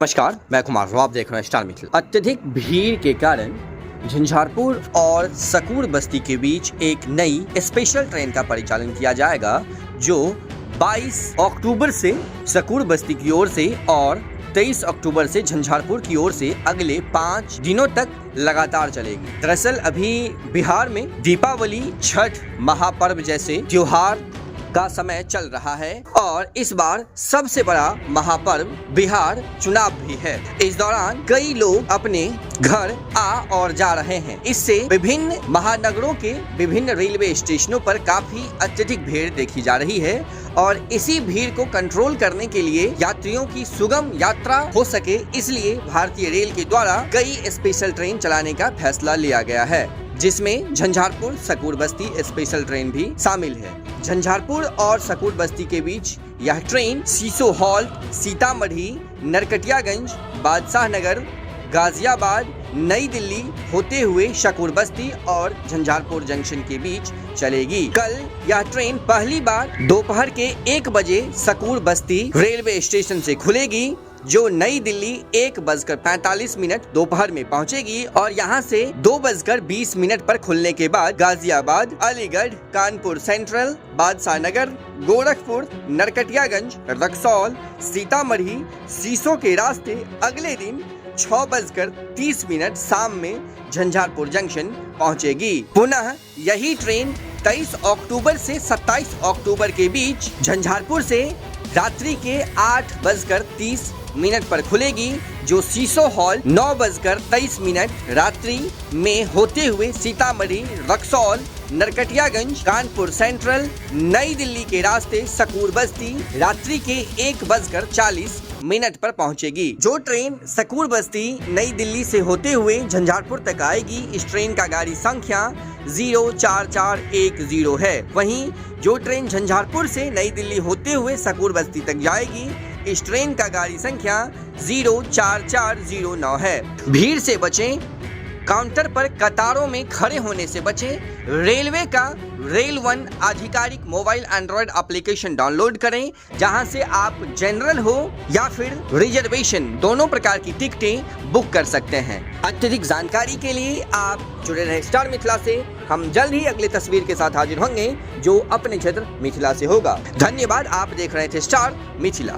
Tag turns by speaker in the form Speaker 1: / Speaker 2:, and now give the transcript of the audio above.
Speaker 1: नमस्कार, मैं कुमार हूँ। आप देख रहे हैं स्टार मिथिला। अत्यधिक भीड़ के कारण झंझारपुर और सकूर बस्ती के बीच एक नई स्पेशल ट्रेन का परिचालन किया जाएगा, जो 22 अक्टूबर से सकूर बस्ती की ओर से और 23 अक्टूबर से झंझारपुर की ओर से अगले 5 दिनों तक लगातार चलेगी। दरअसल अभी बिहार में दीपावली, छठ महापर्व जैसे त्योहार का समय चल रहा है और इस बार सबसे बड़ा महापर्व बिहार चुनाव भी है। इस दौरान कई लोग अपने घर आ और जा रहे हैं। इससे विभिन्न महानगरों के विभिन्न रेलवे स्टेशनों पर काफी अत्यधिक भीड़ देखी जा रही है और इसी भीड़ को कंट्रोल करने के लिए यात्रियों की सुगम यात्रा हो सके, इसलिए भारतीय रेल के द्वारा कई स्पेशल ट्रेन चलाने का फैसला लिया गया है, जिसमें झंझारपुर सकूर बस्ती स्पेशल ट्रेन भी शामिल है। झंझारपुर और सकूर बस्ती के बीच यह ट्रेन सीसो हॉल्ट, सीतामढ़ी, नरकटियागंज, बादशाह नगर, गाजियाबाद, नई दिल्ली होते हुए सकूर बस्ती और झंझारपुर जंक्शन के बीच चलेगी। कल यह ट्रेन पहली बार दोपहर के 1 बजे सकूर बस्ती रेलवे स्टेशन से खुलेगी, जो नई दिल्ली 1:45 दोपहर में पहुंचेगी और यहां से 2:20 पर खुलने के बाद गाजियाबाद, अलीगढ़, कानपुर सेंट्रल, बादशाह नगर, गोरखपुर, नरकटियागंज, रक्सौल, सीतामढ़ी, सीसो के रास्ते अगले दिन 6:30 शाम में झंझारपुर जंक्शन पहुंचेगी। पुनः यही ट्रेन 23 अक्टूबर से 27 अक्टूबर के बीच झंझारपुर से रात्रि के 8:30 पर खुलेगी, जो सीसो हॉल 9:23 रात्रि में होते हुए सीतामढ़ी, रक्सौल, नरकटियागंज, कानपुर सेंट्रल, नई दिल्ली के रास्ते सकूर बस्ती रात्रि के 1:40 पर पहुंचेगी। जो ट्रेन सकूर बस्ती नई दिल्ली से होते हुए झंझारपुर तक आएगी, इस ट्रेन का गाड़ी संख्या 04410 है। वहीं जो ट्रेन झंझारपुर से नई दिल्ली होते हुए सकूर बस्ती तक जाएगी, इस ट्रेन का गाड़ी संख्या 04409 है। भीड़ से बचें, काउंटर पर कतारों में खड़े होने से बचें। रेलवे का रेल वन आधिकारिक मोबाइल एंड्रॉयड एप्लीकेशन डाउनलोड करें, जहां से आप जनरल हो या फिर रिजर्वेशन दोनों प्रकार की टिकटें बुक कर सकते हैं। अत्यधिक जानकारी के लिए आप जुड़े रहे स्टार मिथिला से। हम जल्द ही अगली तस्वीर के साथ हाजिर होंगे, जो अपने क्षेत्र मिथिला से होगा। धन्यवाद। आप देख रहे थे स्टार मिथिला।